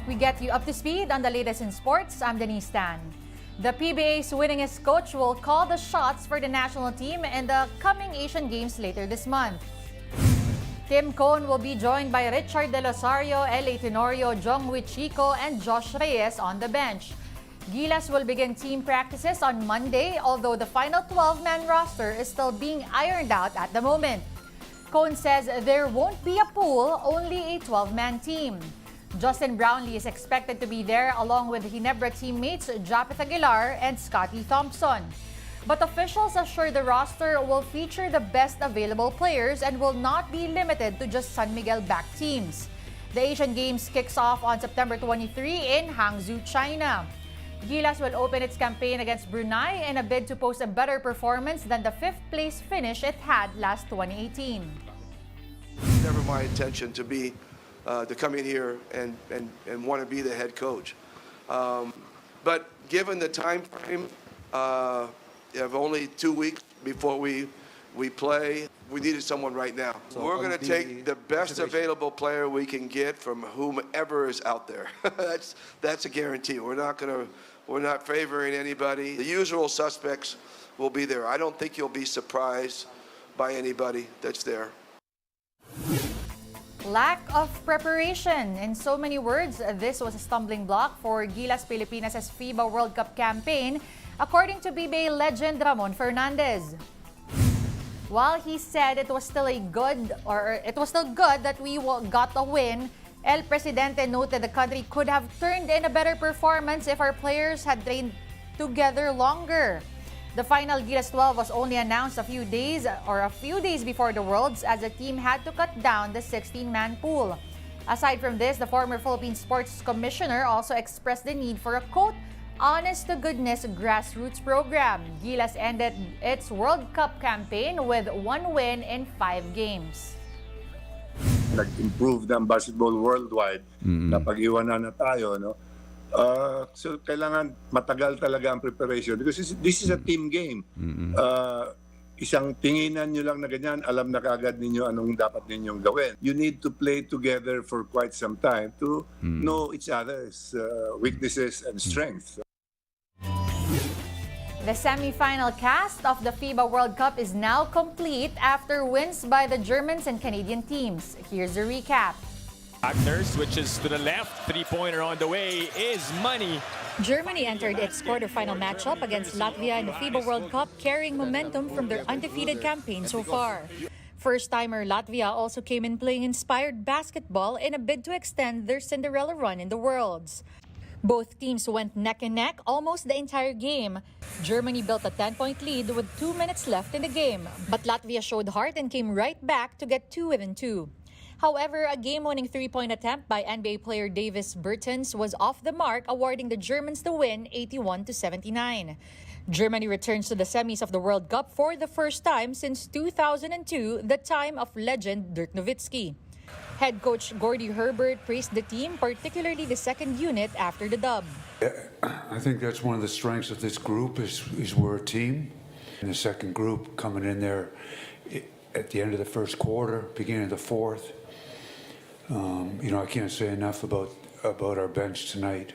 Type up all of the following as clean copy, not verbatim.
We get you up to speed on the latest in sports. I'm Denise Tan. The PBA's winningest coach will call the shots for the national team in the coming Asian Games later this month. Tim Cohn will be joined by Richard De Losario, L.A. Tenorio, Jongwei Chico, and Josh Reyes on the bench. Gilas will begin team practices on Monday, although the final 12-man roster is still being ironed out at the moment. Cohn says there won't be a pool, only a 12-man team. Justin Brownlee is expected to be there along with Ginebra teammates Japeth Aguilar and Scotty Thompson. But officials assure the roster will feature the best available players and will not be limited to just San Miguel-backed teams. The Asian Games kicks off on September 23 in Hangzhou, China. Gilas will open its campaign against Brunei in a bid to post a better performance than the 5th-place finish it had last 2018. Never my intention to come in here and want to be the head coach. But given the time frame of only 2 weeks before we play, we needed someone right now. So we're going to take the best available player we can get from whomever is out there. That's a guarantee. We're not favoring anybody. The usual suspects will be there. I don't think you'll be surprised by anybody that's there. Lack of preparation. In so many words, this was a stumbling block for Gilas Pilipinas' FIBA World Cup campaign, according to PBA legend Ramon Fernandez. While he said it was still good that we got a win, El Presidente noted the country could have turned in a better performance if our players had trained together longer. The final Gilas 12 was only announced a few days before the Worlds, as the team had to cut down the 16-man pool. Aside from this, the former Philippine Sports Commissioner also expressed the need for a, quote, honest-to-goodness grassroots program. Gilas ended its World Cup campaign with 1 win in 5 games. Nag-improve ng basketball worldwide, napag-iwanan na tayo, no? So kailangan matagal talaga ang preparation because this is a team game. Isang tinginan nyo lang na ganyan, alam na kaagad ninyo anong dapat ninyong gawin. You need to play together for quite some time to know each other's weaknesses and strengths. The semi-final cast of the FIBA World Cup is now complete after wins by the Germans and Canadian teams. Here's a recap. Wagner switches to the left. Three-pointer on the way is money. Germany entered its quarterfinal matchup against Latvia in the FIBA World Cup, carrying momentum from their undefeated campaign so far. First-timer Latvia also came in playing inspired basketball in a bid to extend their Cinderella run in the Worlds. Both teams went neck and neck almost the entire game. Germany built a 10-point lead with 2 minutes left in the game, but Latvia showed heart and came right back to get 2 within 2. However, a game-winning 3-point attempt by NBA player Davis Bertans was off the mark, awarding the Germans the win 81-79. Germany returns to the semis of the World Cup for the first time since 2002, the time of legend Dirk Nowitzki. Head coach Gordy Herbert praised the team, particularly the second unit after the dub. I think that's one of the strengths of this group is we're a team. And the second group coming in there at the end of the first quarter, beginning of the fourth. I can't say enough about our bench tonight.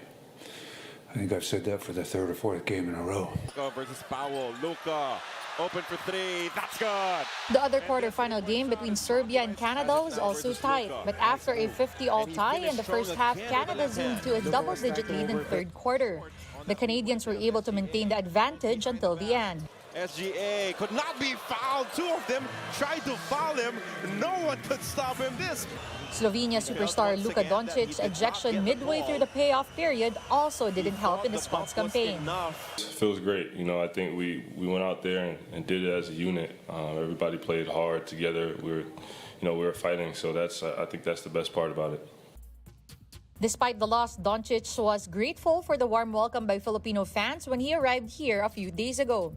I think I've said that for the 3rd or 4th game in a row. Versus Powell. Luka open for 3. That's good. The other quarterfinal game between Serbia and Canada was also tight. But after a 50-all tie in the first half, Canada zoomed to a double-digit lead in the 3rd quarter. The Canadians were able to maintain the advantage until the end. SGA could not be fouled. 2 of them tried to foul him. No one could stop him. Slovenia superstar Luka Doncic's ejection midway through the payoff period also didn't help in the squad's campaign. It feels great. I think we went out there and did it as a unit. Everybody played hard together. We were fighting. So I think that's the best part about it. Despite the loss, Doncic was grateful for the warm welcome by Filipino fans when he arrived here a few days ago.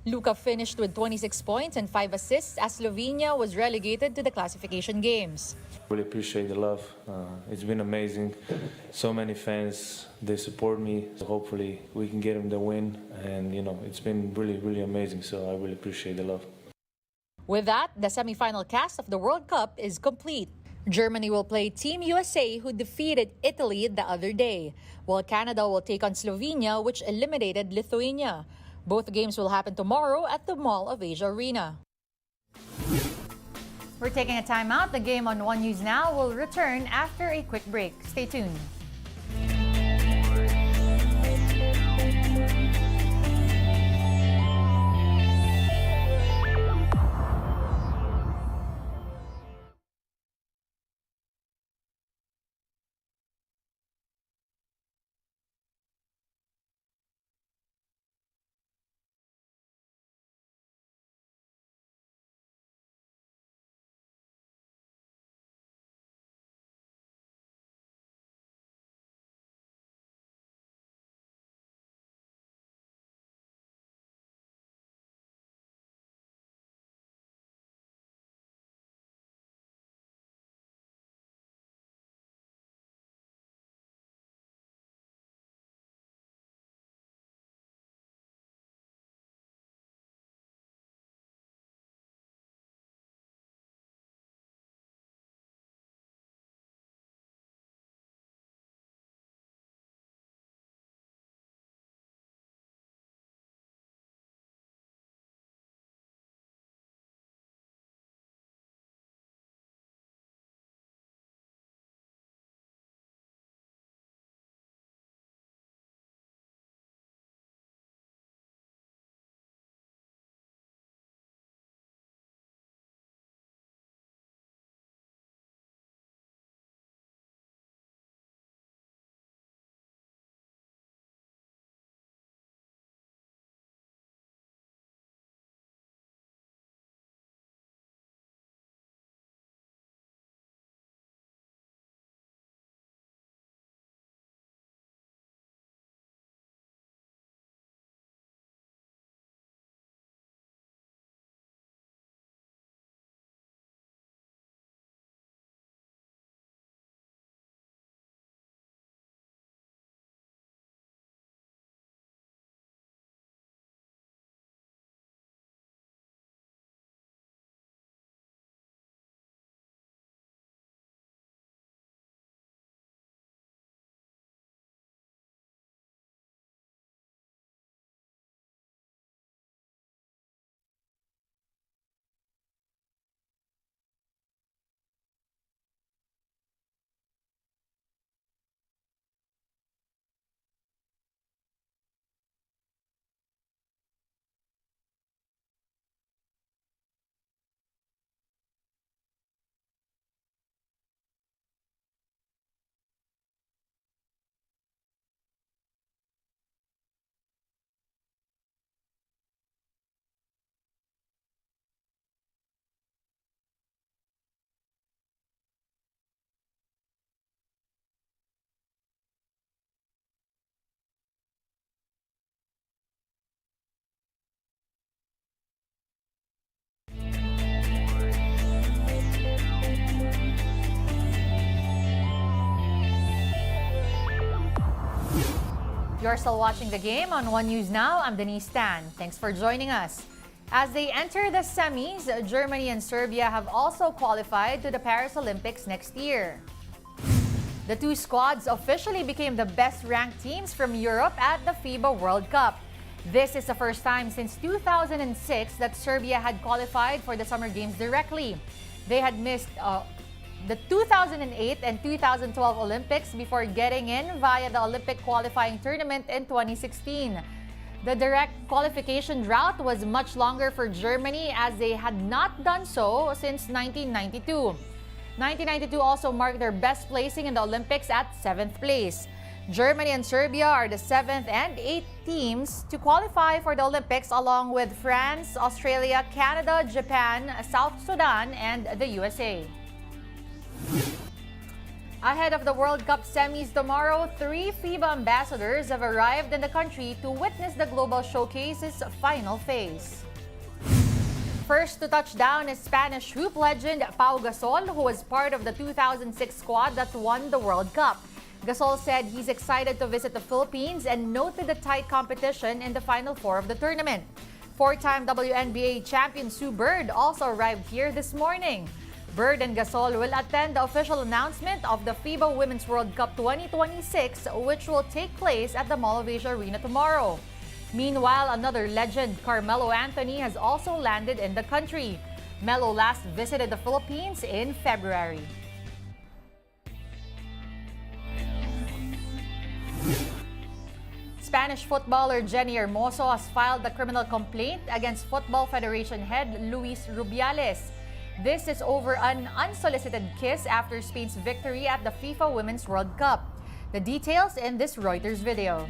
Luka finished with 26 points and 5 assists as Slovenia was relegated to the classification games. Really appreciate the love. It's been amazing. So many fans, they support me. So hopefully we can get them the win. And, it's been really, really amazing. So I really appreciate the love. With that, the semi-final cast of the World Cup is complete. Germany will play Team USA, who defeated Italy the other day, while Canada will take on Slovenia, which eliminated Lithuania. Both games will happen tomorrow at the Mall of Asia Arena. We're taking a timeout. The game on One News Now will return after a quick break. Stay tuned. You're still watching the game on One News Now. I'm Denise Tan. Thanks for joining us. As they enter the semis, Germany and Serbia have also qualified to the Paris Olympics next year. The two squads officially became the best-ranked teams from Europe at the FIBA World Cup. This is the first time since 2006 that Serbia had qualified for the Summer Games directly. They had missed the 2008 and 2012 Olympics before getting in via the Olympic qualifying tournament in 2016. The direct qualification route was much longer for Germany as they had not done so since 1992. 1992 also marked their best placing in the Olympics at 7th place. Germany and Serbia are the 7th and 8th teams to qualify for the Olympics, along with France, Australia, Canada, Japan, South Sudan, and the USA. Ahead of the World Cup semis tomorrow, 3 FIBA ambassadors have arrived in the country to witness the global showcase's final phase. First to touch down is Spanish hoop legend Pau Gasol, who was part of the 2006 squad that won the World Cup. Gasol said he's excited to visit the Philippines and noted the tight competition in the Final Four of the tournament. 4-time WNBA champion Sue Bird also arrived here this morning. Bird and Gasol will attend the official announcement of the FIBA Women's World Cup 2026, which will take place at the Mall of Asia Arena tomorrow. Meanwhile, another legend, Carmelo Anthony, has also landed in the country. Melo last visited the Philippines in February. Spanish footballer Jenny Hermoso has filed a criminal complaint against Football Federation head Luis Rubiales. This is over an unsolicited kiss after Spain's victory at the FIFA Women's World Cup. The details in this Reuters video.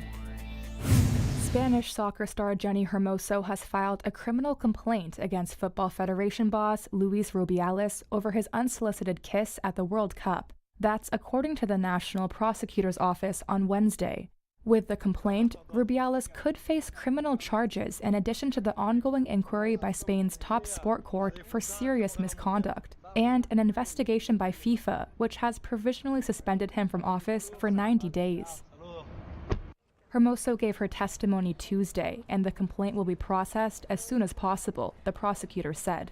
Spanish soccer star Jenny Hermoso has filed a criminal complaint against Football Federation boss Luis Rubiales over his unsolicited kiss at the World Cup. That's according to the National Prosecutor's Office on Wednesday. With the complaint, Rubiales could face criminal charges in addition to the ongoing inquiry by Spain's top sport court for serious misconduct, and an investigation by FIFA, which has provisionally suspended him from office for 90 days. Hermoso gave her testimony Tuesday, and the complaint will be processed as soon as possible, the prosecutor said.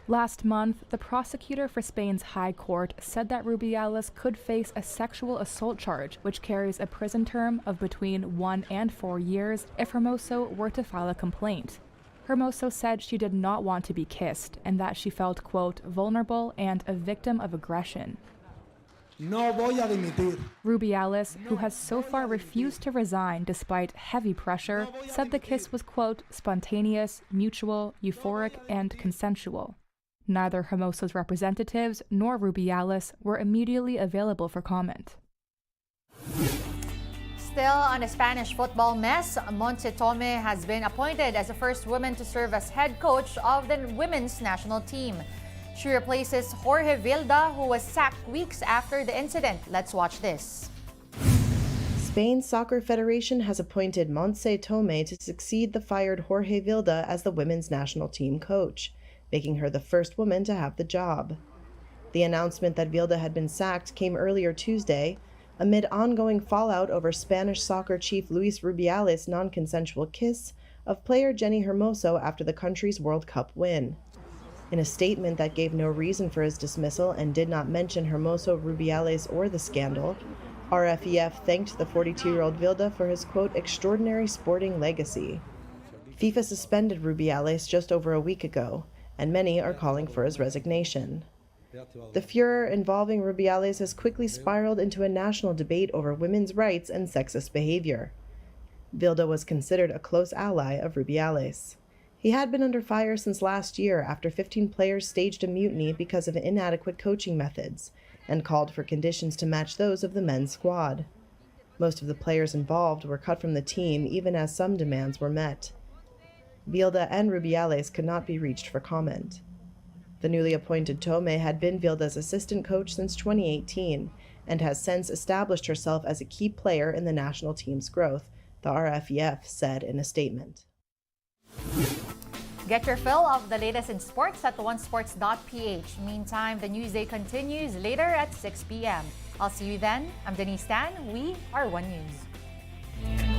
Last month, the prosecutor for Spain's High Court said that Rubiales could face a sexual assault charge, which carries a prison term of between 1 and 4 years if Hermoso were to file a complaint. Hermoso said she did not want to be kissed and that she felt, quote, vulnerable and a victim of aggression. No voy a dimitir. Rubiales, who has so far refused to resign despite heavy pressure, said the kiss was, quote, spontaneous, mutual, euphoric, and consensual. Neither Hermoso's representatives nor Rubiales were immediately available for comment. Still on the Spanish football mess, Montse Tome has been appointed as the first woman to serve as head coach of the women's national team. She replaces Jorge Vilda, who was sacked weeks after the incident. Let's watch this. Spain's Soccer Federation has appointed Montse Tome to succeed the fired Jorge Vilda as the women's national team coach, making her the first woman to have the job. The announcement that Vilda had been sacked came earlier Tuesday, amid ongoing fallout over Spanish soccer chief Luis Rubiales' non-consensual kiss of player Jenny Hermoso after the country's World Cup win. In a statement that gave no reason for his dismissal and did not mention Hermoso, Rubiales, or the scandal, RFEF thanked the 42-year-old Vilda for his, quote, extraordinary sporting legacy. FIFA suspended Rubiales just over a week ago, and many are calling for his resignation. The furor involving Rubiales has quickly spiraled into a national debate over women's rights and sexist behavior. Vilda was considered a close ally of Rubiales. He had been under fire since last year after 15 players staged a mutiny because of inadequate coaching methods and called for conditions to match those of the men's squad. Most of the players involved were cut from the team even as some demands were met. Vilda and Rubiales could not be reached for comment. The newly appointed Tome had been Vilda's assistant coach since 2018 and has since established herself as a key player in the national team's growth, the RFEF said in a statement. Get your fill of the latest in sports at onesports.ph. Meantime, the Newsday continues later at 6 p.m. I'll see you then. I'm Denise Tan. We are One News.